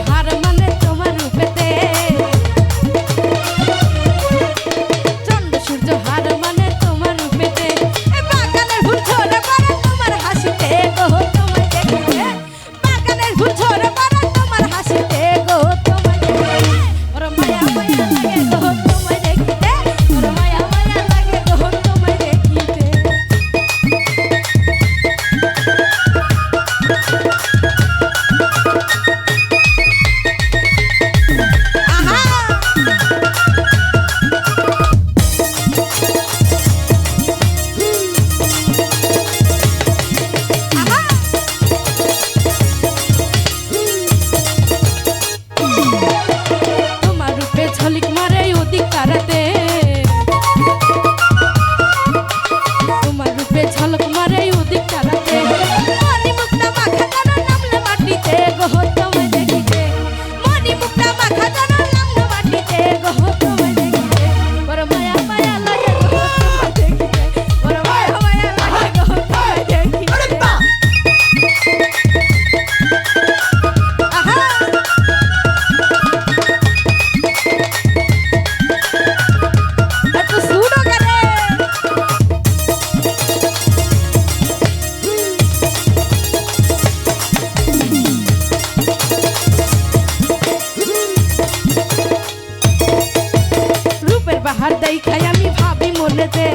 হার মানে তোমার রূপেতে চন্দ্র সূর্য হার মানে তোমার রূপেতে বাগানের ফুল ঝরে পড়ে তোমার হাসিতে গো তোমায় দেখিতে বাগানের ফুল ঝরে পড়ে তোমার হাসিতে গো তোমায় দেখিতে ওর মায়া মায়া লাগে গো তোমায় দেখিতে ওর মায়া মায়া লাগে গো তোমায় দেখিতে তোমার রূপে ঝলক মারে ওদিক তারাতে তোমার রূপে ঝলক মারে ওদিক তারাতে মনি মুক্তা মাখা জানো নামলে মাটিতে গো তোমায় দেখিতে মনি মুক্তা মাখা জানো নামলে মাটিতে গো তোমায় দেখিতে ওর মায়া মায়া লাগে গো তোমায় দেখিতে ওর মায়া মায়া লাগে গো তোমায় দেখিতে আহা একটু শুনো কেন রূপের বাহার দেখাই আমি ভাবি মনেতে